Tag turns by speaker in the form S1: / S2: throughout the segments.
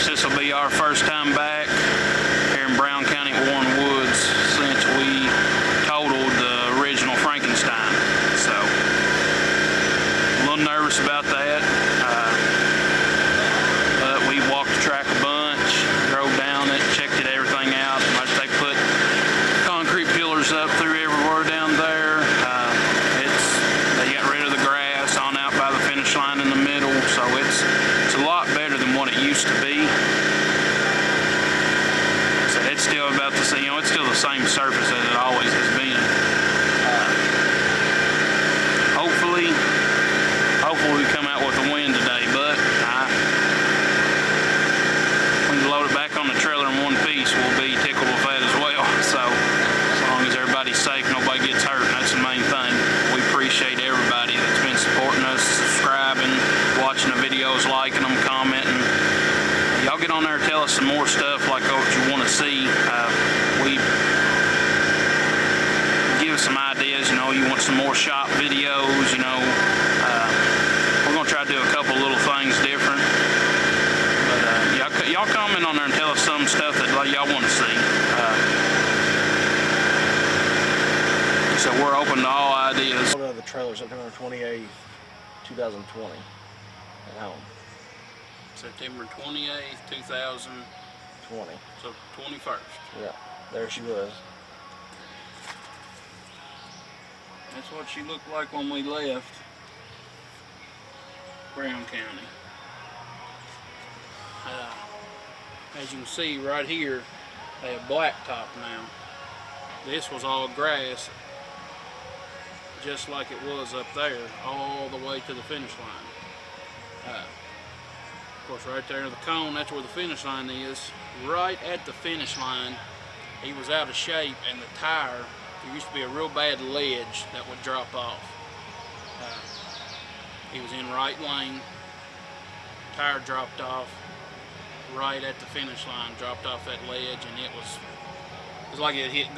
S1: course, this will be our first time back here in Brown County, Warren Woods, since we totaled the original Frankenstein. So, a little nervous about that. But we walked the track a bunch, drove down it, checked everything out. They put concrete pillars up through everywhere down there. They got rid of the grass on out by the finish line in the middle, so it's a lot better than what it used to be. So it's still about the same, it's still the same surface as it always has been. Hopefully we come out with a win today, but we can load it back on the trailer in one piece. We'll be tickled with that as well. So as long as everybody's safe, nobody gets hurt, and that's the main thing. We appreciate everybody that's been supporting us, subscribing, watching the videos, liking them, commenting. Y'all get on there and tell us some more stuff like what you want to see. We give us some ideas, you want some more shop videos, we're going to try to do a couple little things different. But y'all comment on there and tell us some stuff that y'all want to see. So we're open to all ideas.
S2: The trailer, September 28th, 2020 at home.
S1: September 28th, 2020. So 21st.
S2: Yeah, there she was.
S1: That's what she looked like when we left Brown County. As you can see right here, they have blacktop now. This was all grass, just like it was up there, all the way to the finish line. Of course, right there in the cone, that's where the finish line is. Right at the finish line, he was out of shape, and the tire, there used to be a real bad ledge that would drop off. He was in right lane, tire dropped off right at the finish line, dropped off that ledge, and it was like it hit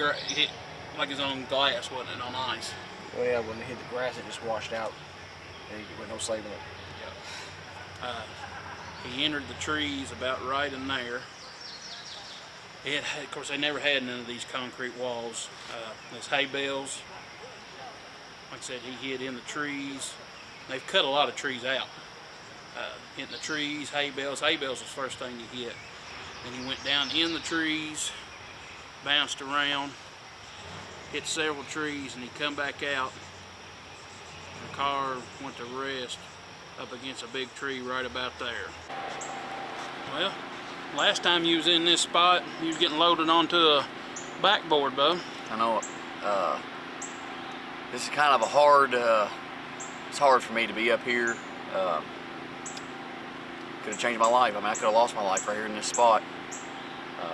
S1: like it's on glass, wasn't it, on ice?
S2: Well, yeah, when it hit the grass, it just washed out. With no saving it.
S1: Yeah. He entered the trees about right in there. Of course, they never had none of these concrete walls. There's hay bales. Like I said, he hid in the trees. They've cut a lot of trees out. Hitting the trees, hay bales. Hay bales was the first thing he hit. Then he went down in the trees, bounced around, hit several trees, and he come back out. The car went to rest up against a big tree right about there. Well, last time you was in this spot, you was getting loaded onto a backboard, bub.
S3: I know it. This is kind of a hard, it's hard for me to be up here. Could have changed my life. I mean, I could have lost my life right here in this spot.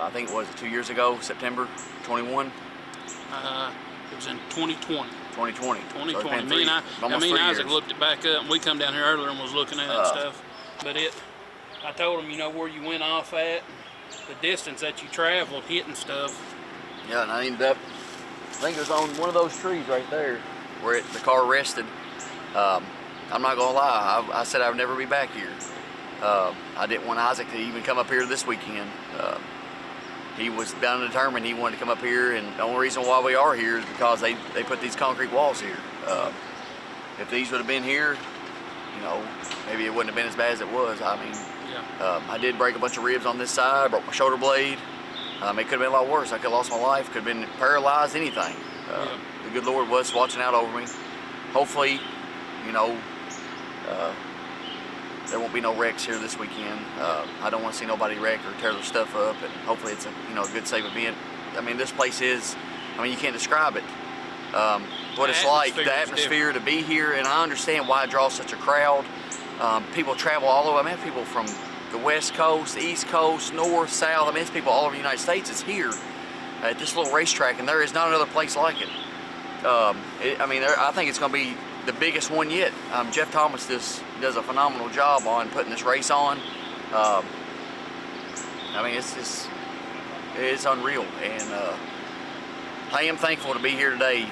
S3: I think it was 2 years ago, September 21.
S1: It was in 2020.
S3: 2020.
S1: 2020. Me and Isaac looked it back up, and we come down here earlier and was looking at it and stuff. But I told him, where you went off at, the distance that you traveled, hitting stuff.
S3: Yeah, and I ended up, I think it was on one of those trees right there where the car rested. I'm not gonna lie, I said I would never be back here. I didn't want Isaac to even come up here this weekend. He was bound and determined he wanted to come up here, and the only reason why we are here is because they put these concrete walls here. If these would have been here, maybe it wouldn't have been as bad as it was. I mean, yeah. I did break a bunch of ribs on this side, broke my shoulder blade. It could have been a lot worse. I could have lost my life, could have been paralyzed, anything. The good Lord was watching out over me. Hopefully, there won't be no wrecks here this weekend. I don't want to see nobody wreck or tear their stuff up, and hopefully it's a good, safe event. I mean, this place is, you can't describe it. What it's like, the atmosphere to be here, and I understand why it draws such a crowd. People travel all over. I mean, people from the West Coast, the East Coast, North, South. I mean, it's people all over the United States. It's here at this little racetrack, and there is not another place like it. I think it's going to be the biggest one yet. Jeff Thomas does a phenomenal job on putting this race on. It's unreal, and I am thankful to be here today.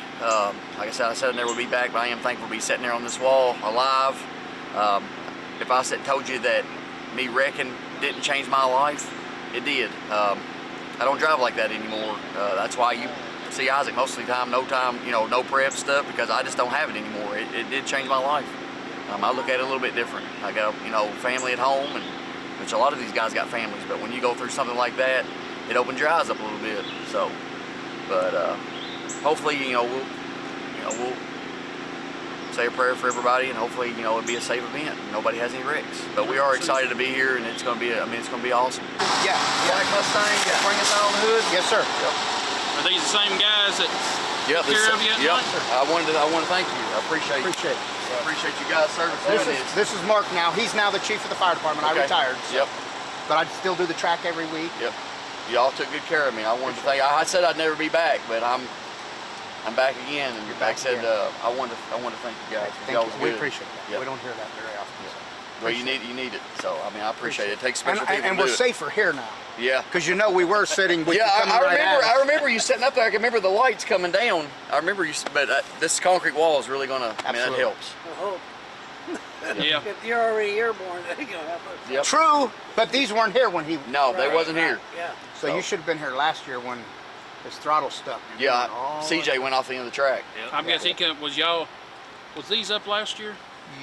S3: Like I said I never would be back, but I am thankful to be sitting there on this wall alive. If I told you that me wrecking didn't change my life, it did. I don't drive like that anymore. That's why you see Isaac most of the time, no time, you know, no prep stuff, because I just don't have it anymore. It did change my life. I look at it a little bit different. I got, you know, family at home, and which a lot of these guys got families, but when you go through something like that, it opens your eyes up a little bit. So, but hopefully, we'll say a prayer for everybody, and hopefully, it'll be a safe event. Nobody has any wrecks. But we are excited to be here, and it's going to be, it's going to be awesome.
S4: Yeah.
S3: Black Mustang, bring us out on the hood.
S4: Yes, sir.
S3: Yep.
S1: Are these the same guys that
S3: Yep,
S1: took care of you?
S3: Yep. I wanted to thank you. I appreciate
S4: it.
S3: I appreciate you guys' service doing this.
S4: This is Mark now. He's now the chief of the fire department.
S3: Okay.
S4: I retired. So.
S3: Yep.
S4: But I still do the track every week.
S3: Yep. Y'all took good care of me. I wanted to thank. I said I'd never be back, but I'm back again. And
S4: You're
S3: like
S4: back
S3: I said,
S4: again.
S3: I wanted to thank you guys.
S4: Thank
S3: Y'all
S4: you.
S3: was
S4: We
S3: good.
S4: appreciate that.
S3: Yep.
S4: We don't hear that very often. So.
S3: Well, you need it. So I appreciate it. It takes special people
S4: And
S3: to
S4: we're
S3: do it.
S4: safer here now.
S3: Yeah.
S4: Because we were sitting with you coming
S3: I
S4: right
S3: remember.
S4: at us.
S3: I remember you sitting up there. I can remember the lights coming down. I remember you, but this concrete wall is really gonna. I mean, that helps.
S5: I hope.
S1: Yeah.
S5: If you're already airborne, that ain't gonna help us.
S3: Yep.
S4: True, but these weren't here when he.
S3: No, they wasn't here.
S5: Yeah.
S4: So you should have been here last year when his throttle stuck.
S3: Yeah, CJ went off the end of the track.
S1: I guess was these up last year?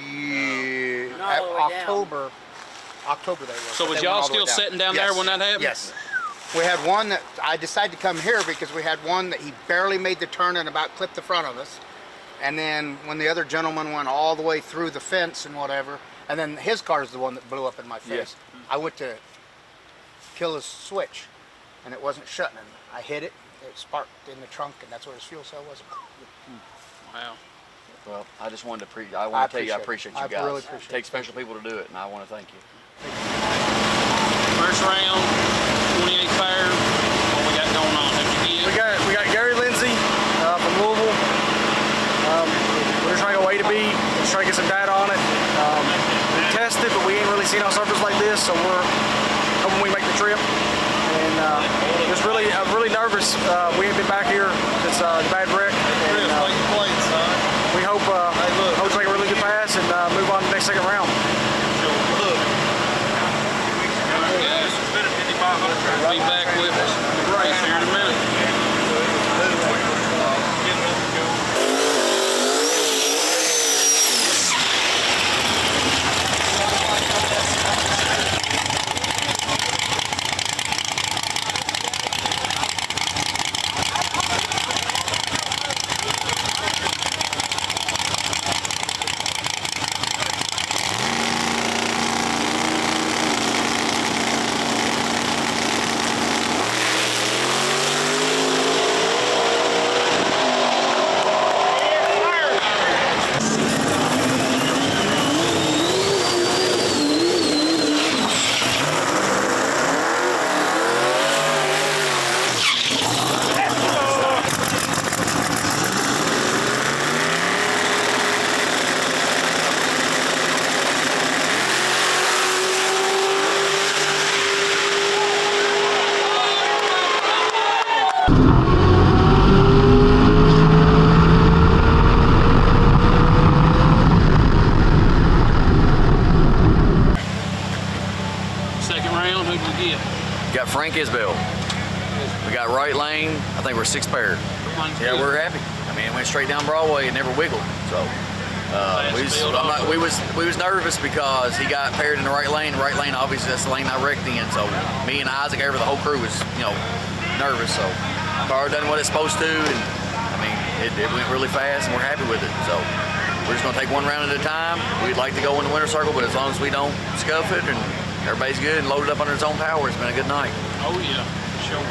S4: Yeah.
S5: Not all the way down.
S4: October they were.
S1: So
S4: but
S1: was
S4: they
S1: y'all
S4: went all the way
S1: still
S4: down.
S1: sitting down
S4: Yes.
S1: there when that happened?
S4: Yes. We had one that I decided to come here because we had one that he barely made the turn and about clipped the front of us. And then when the other gentleman went all the way through the fence and whatever, and then his car is the one that blew up in my face.
S3: Yeah.
S4: I went to kill his switch and it wasn't shutting. And I hit it, it sparked in the trunk, and that's where his fuel cell was.
S1: Wow.
S3: Well, I just wanted to I want to tell you I appreciate you
S4: I
S3: guys.
S4: really appreciate
S3: It takes special people to do it, and I want to thank you.
S1: First round, 28 fire. What we got going on?
S6: We got Gary Lindsay from Louisville. We're just trying to go A to B, just trying to get some data on it. We tested, but we ain't really seen on surface like this, so we're hoping we make the trip. And just really, I'm really nervous. We ain't been back here since the bad wreck. And, we hope to make a really good pass and move on to the next second round.
S1: Be back with the race here in a minute. Second round, who do we get?
S3: Got Frank Isbell. We got right lane. I think we're sixth pair. Yeah, we're happy. I mean, it went straight down Broadway and never wiggled. So we was nervous because he got paired in the right lane. Right lane, obviously, that's the lane I wrecked in. So me and Isaac, the whole crew was, nervous. So car done what it's supposed to, and I mean, it went really fast, and we're happy with it. So we're just gonna take one round at a time. We'd like to go in the winner circle, but as long as we don't scuff it and everybody's good and loaded up under its own power, it's been a good night.
S1: Oh yeah, for sure.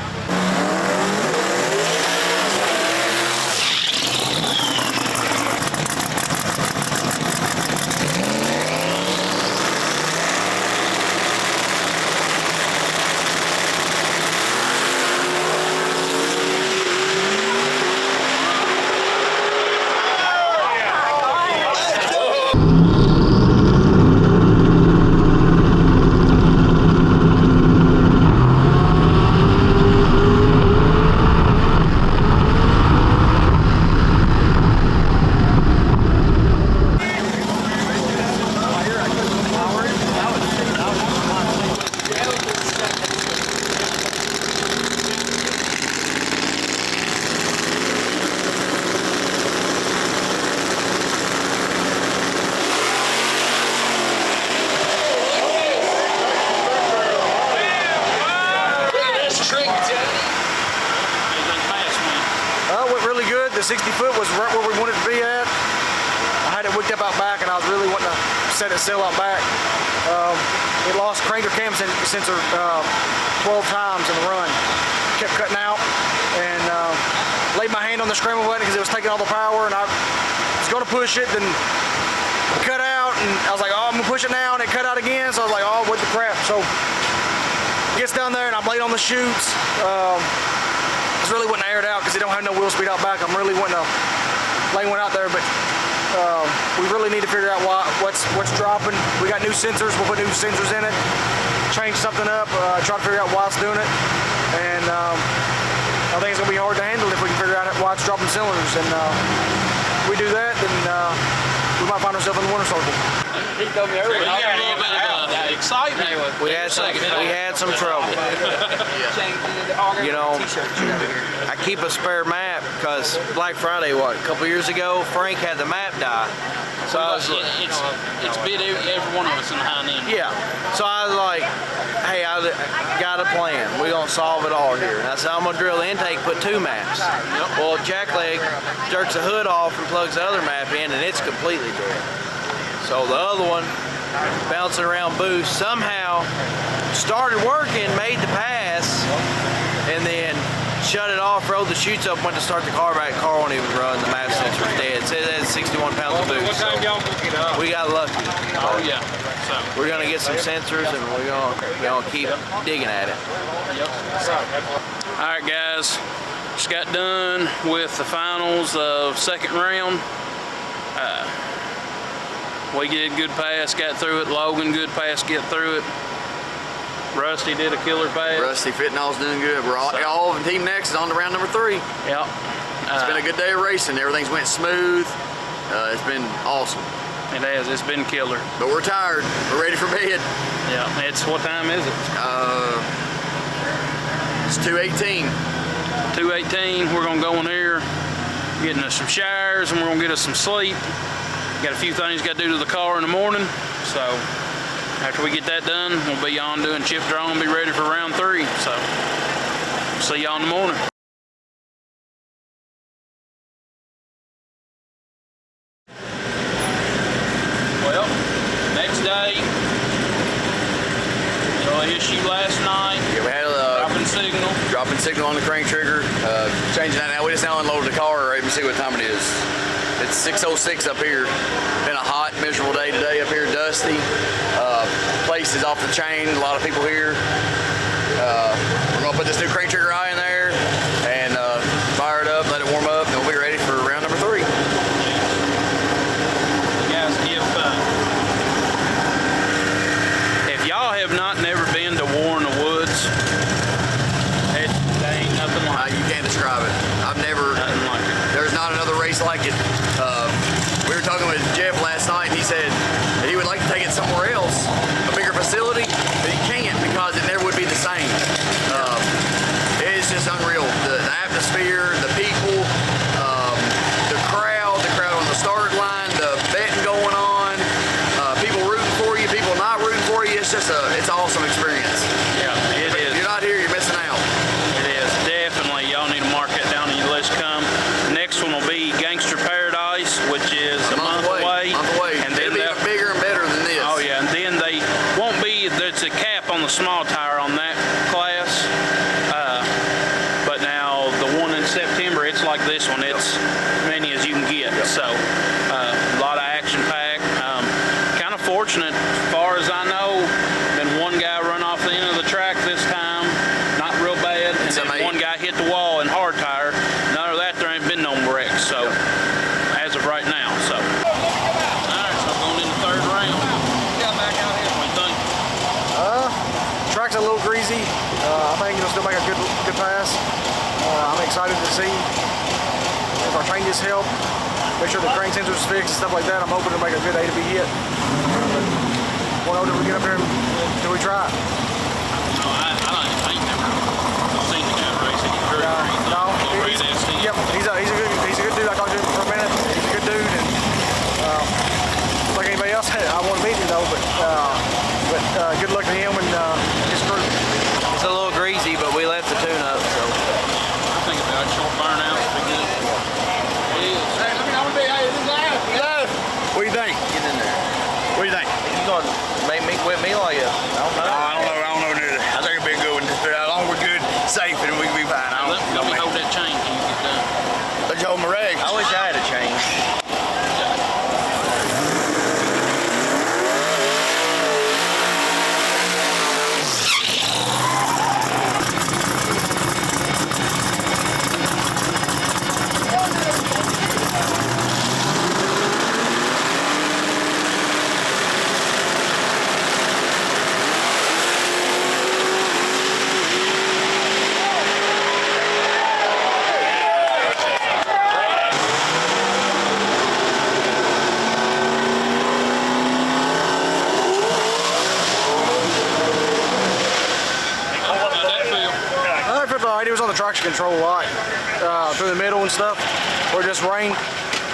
S6: the 60 foot was right where we wanted to be at. I had it wicked up out back, and I was really wanting to set it sail out back. It lost crank or cam sensor 12 times in the run. Kept cutting out, and laid my hand on the scramble button because it was taking all the power, and I was going to push it, then it cut out, and I was like, oh, I'm going to push it now, and it cut out again, so I was like, oh, what the crap. So it gets down there, and I'm laid on the chutes. I was really wanting to air it out because it don't have no wheel speed out back. I'm really wanting to lay one out there, but we really need to figure out what's dropping. We got new sensors. We'll put new sensors in it, change something up, try to figure out why it's doing it. And I think it's going to be hard to handle if we can figure out why it's dropping cylinders. And if we do that, then we might find ourselves in the winner's circle.
S3: He told me earlier.
S1: You got a little bit of excitement.
S7: We had some trouble. You know, I keep a spare map because Black Friday, a couple years ago, Frank had the map die. So I was like,
S1: It's bit every one of us in the hind end.
S7: yeah. So I was like, hey, I got a plan. We're gonna solve it all here. And I said, I'm gonna drill the intake, put 2 maps. Well, Jackleg jerks the hood off and plugs the other map in, and it's completely dead. So the other one, bouncing around boost, somehow started working, made the pass, and then shut it off, rolled the chutes up, went to start the car back. Car won't even run. The map sensor's dead. It says it has 61 pounds of boost. So we got lucky.
S1: Oh yeah. So
S7: We're gonna get some sensors, and we're gonna keep digging at it.
S1: all right, guys. Just got done with the finals of second round. We did good pass, got through it. Logan, good pass, get through it. Rusty did a killer pass.
S3: Rusty Fitnall's doing good. We're all Team Next is on to round number 3.
S1: Yep.
S3: It's been a good day of racing. Everything's went smooth. It's been awesome.
S1: It has. It's been killer.
S3: But we're tired. We're ready for bed.
S1: Yeah. It's what time is it?
S3: It's 2:18.
S1: 2:18. We're gonna go in here, getting us some showers, and we're gonna get us some sleep. Got a few things got to do to the car in the morning. So after we get that done, we'll be on doing chip draw and be ready for round 3. So see y'all in the morning. Well, next day, issue last night.
S3: Yeah, we had a dropping signal on the crank trigger. Changing that now. We just now unloaded the car. Right, see what time it is. It's 6:06 up here. Been a hot, miserable day today up here, dusty. Place is off the chain. A lot of people here. We're gonna put this new crank trigger eye in there and fire it up, let it warm up, and we'll be ready for round number 3.
S1: Guys, if y'all have never been to War in the Woods, there ain't nothing like it.
S3: You can't describe it. I've never.
S1: Nothing like it.
S3: There's not another race like it. We were talking with Jeff last night, and he said that he would like to take it somewhere else, a bigger facility, but he can't because it never would be the same. It's just unreal. The atmosphere, the people, the crowd on the start line, the betting going on, people rooting for you, people not rooting for you. It's just it's an awesome experience.
S1: Yeah, it is.
S3: If you're not here, you're missing out.
S1: It is. Definitely. Y'all need to mark that down on your list. Come. Next one will be Gangster Paradise, which is a month away.
S3: And then it'll be bigger and better than this.
S1: Oh yeah, and then they won't be, there's a cap on the small tire on that class. But now the one in September, it's like this one. It's many as you can get. So a lot of action packed. Kind of fortunate, as far as I know, been one guy run off the end of the track this time, not real bad, and then one guy hit the wall in hard tire. None of that, there ain't been no wrecks. So as of right now, so. Alright, so going into third round. Got back out here. What do you think?
S6: Track's a little greasy. I think it'll still make a good pass. I'm excited to see if our changes help. Make sure the crank sensor's fixed and stuff like that. I'm hoping to make a good A to B hit. What older we get up here until we try?
S1: No, I ain't never seen the guy racing. He's very great.
S6: No,
S1: Yep.
S6: he's a good dude. I talked to him for a minute. He's a good dude, and like anybody else, I want to meet him though. But good luck to him and his crew.
S7: It's a little greasy, but we left the tune up, so.
S1: I think about short burnout would be good.
S6: all right. It was on the traction control a lot, through the middle and stuff, where it just rained.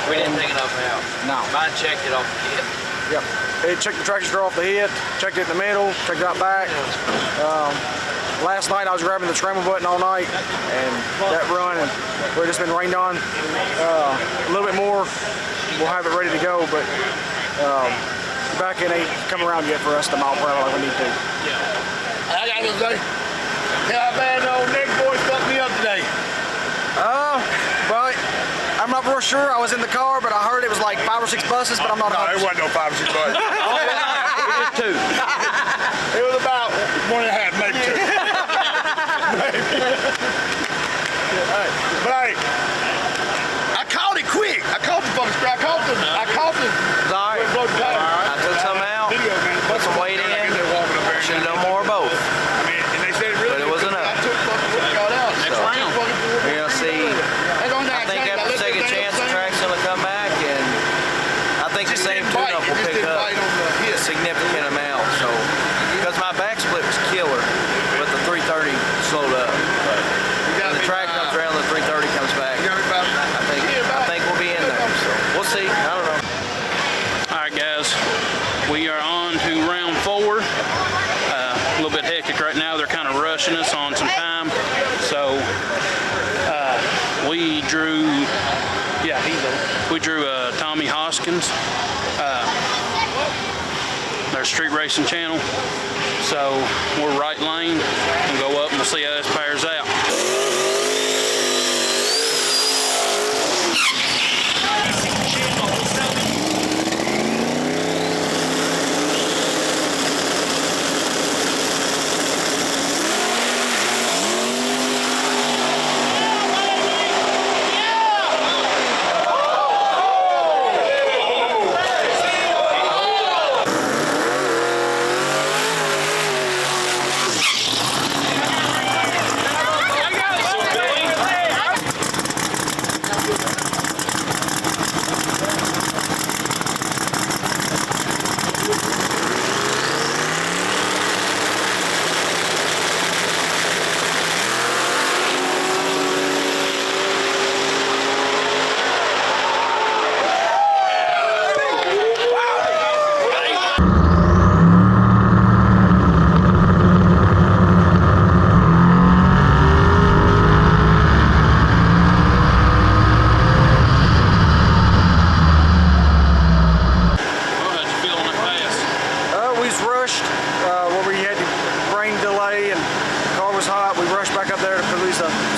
S7: We didn't take it off the house.
S6: No.
S7: Mine checked it off the hip.
S6: Yep. It checked the traction control off the head, checked it in the middle, checked it out back. Last night I was grabbing the scramble button all night, and that run, and we've just been rained on. A little bit more, we'll have it ready to go, but back end ain't come around yet for us to mile per hour like we need to.
S8: I gotta say, how bad the old Nick boy fucked me up today.
S6: But I'm not real sure. I was in the car, but I heard it was like 5 or 6 buses, but I'm not.
S8: No, it wasn't no 5 or 6 buses.
S7: It was 2.
S8: It was about 1.5, maybe 2. Maybe. But hey, I called it quick. I called the fucking scrap. I called the.
S7: Sorry. I took some out, put some weight in, should have done more of both.
S8: I mean, and they said it really.
S7: But it wasn't enough.
S8: I took fucking what got out.
S7: So, you're gonna see. I think after the second chance, the track's gonna come back, and I think the same tune-up will pick up a significant amount. So, because my back split was killer, but the 330 slowed up. But when the track comes around, the 330 comes back. I think we'll be in there. So we'll see. I don't know.
S1: All right, guys, we are on to round 4. A little bit hectic right now. They're kind of rushing us on some time, so we drew. We drew Tommy Hoskins, their street racing channel. So we're right lane. We'll go up and we'll see how this pairs out.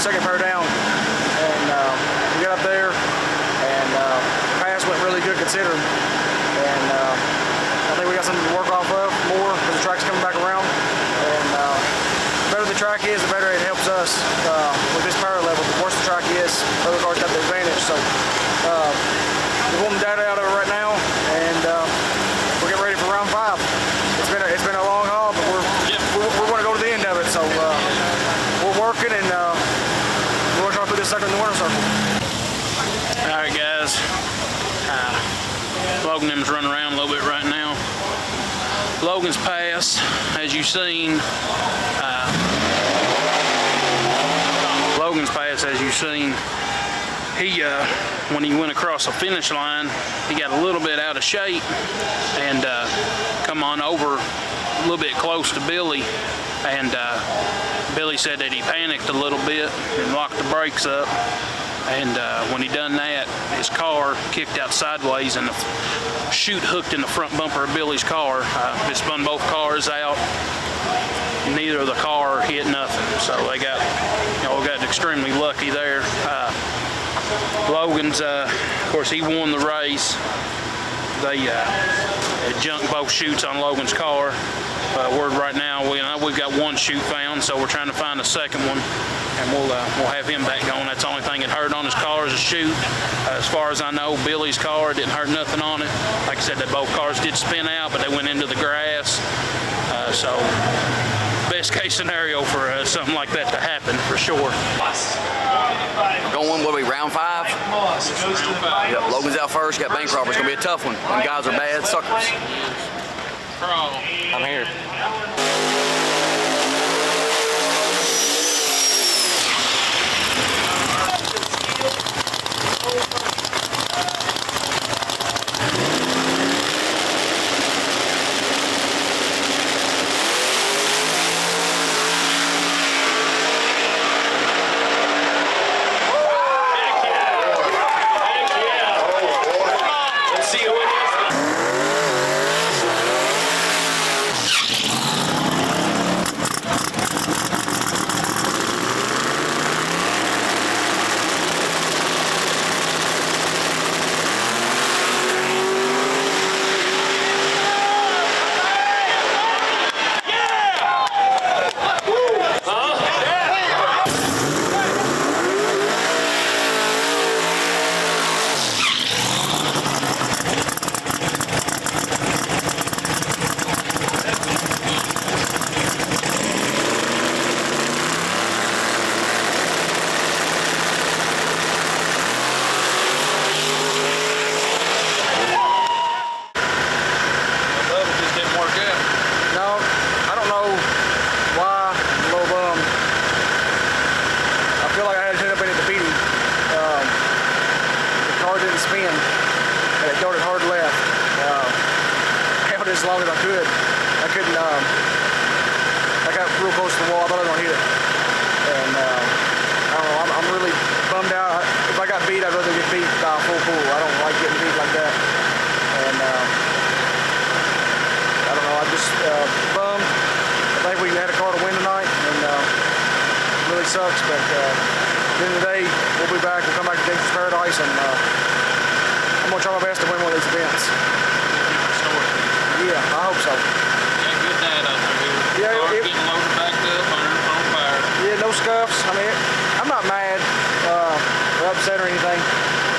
S6: Second pair down, and we got up there, and pass went really good considering, and I think we got something to work off of more because the track's coming back around, and the better the track is, the better it helps us with this power level. The worse the track is, the other cars got the advantage. So we're pulling the data out of it right now, and we're getting ready for round 5. It's been a long haul, but we're going to go to the end of it. So we're working, and we're going to try to put this sucker in the winner circle.
S1: All right, guys. Logan them's running around a little bit right now. Logan's Pass, as you've seen. Logan's Pass, as you've seen. He, when he went across the finish line, he got a little bit out of shape and come on over a little bit close to Billy, and Billy said that he panicked a little bit and locked the brakes up, and when he done that, his car kicked out sideways and the chute hooked in the front bumper of Billy's car. It spun both cars out. Neither of the car hit nothing, so they got, got extremely lucky there. Logan's, of course, he won the race. They junked both chutes on Logan's car. Word right now, we've got one chute found, so we're trying to find a second one, and we'll have him back going. That's the only thing that hurt on his car is a chute. As far as I know, Billy's car didn't hurt nothing on it. Like I said, that both cars did spin out, but they went into the grass. So best case scenario for something like that to happen, for sure.
S3: Going, what are we, round 5?
S1: Round 5.
S3: Yep, Logan's out first, got bank robbers. It's going to be a tough one. Them guys are bad suckers.
S7: I'm here.
S6: in, and it darted hard left. Held it as long as I could. I couldn't. I got real close to the wall. I thought I was gonna hit it, and I don't know. I'm really bummed out. If I got beat, I'd rather get beat by a full pool. I don't like getting beat like that, and I don't know. I'm just bummed. I think we had a car to win tonight, and it really sucks. But at the end of the day, we'll be back. We'll come back to Gangster's Paradise, and I'm gonna try my best to win one of these events. Yeah, I hope so.
S1: Got good data up here.
S6: Yeah,
S1: Car's getting loaded back up, on fire.
S6: Yeah, no scuffs. I mean, I'm not mad or upset or anything.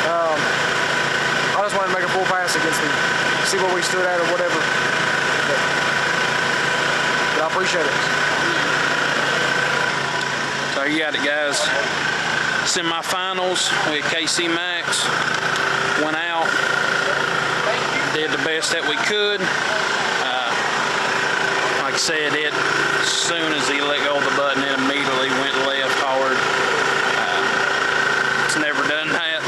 S6: I just wanted to make a full pass against him, see where we stood at or whatever. But I appreciate it.
S1: So you got it, guys. Semifinals with KC Max. Went out. Did the best that we could. Like I said, as soon as he let go of the button, it immediately went left hard. It's never done that.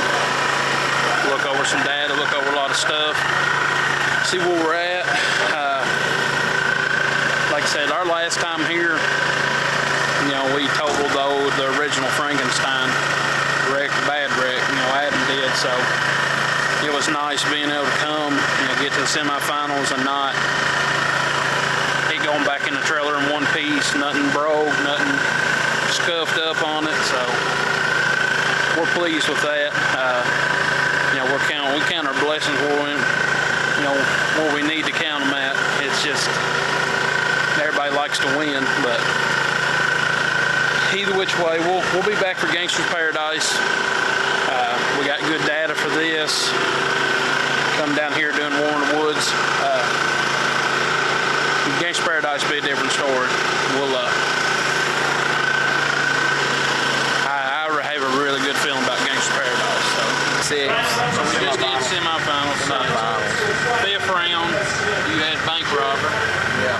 S1: Look over some data, look over a lot of stuff, see where we're at. Like I said, our last time here, you know, we totaled the original Frankenstein wreck, bad wreck. You know, Adam did, so it was nice being able to come, you know, get to the semifinals and not it going back in the trailer in one piece, nothing broke, nothing scuffed up on it. So we're pleased with that. You know, we count our blessings where we need to count them at. It's just everybody likes to win, but either which way, we'll be back for Gangster's Paradise. We got good data for this. Come down here doing War in the Woods. Gangster's Paradise will be a different story. We'll I have a really good feeling about Gangster's Paradise. So we just did semifinals tonight. Fifth round, you had bank robber.
S7: Yeah.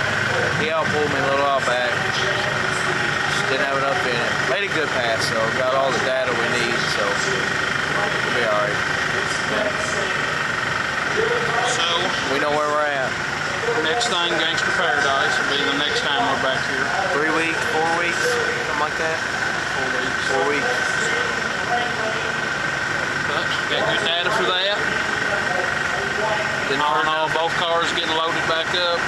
S7: He outpulled me a little while back. Just didn't have enough in it. Made a good pass, so got all the data we need, so we'll be alright.
S1: So
S7: We know where we're at.
S1: next thing, Gangster's Paradise will be the next time we're back here.
S7: 3 weeks, 4 weeks, something like that. 4 weeks.
S1: But got good data for that. All in all, both cars getting loaded back up.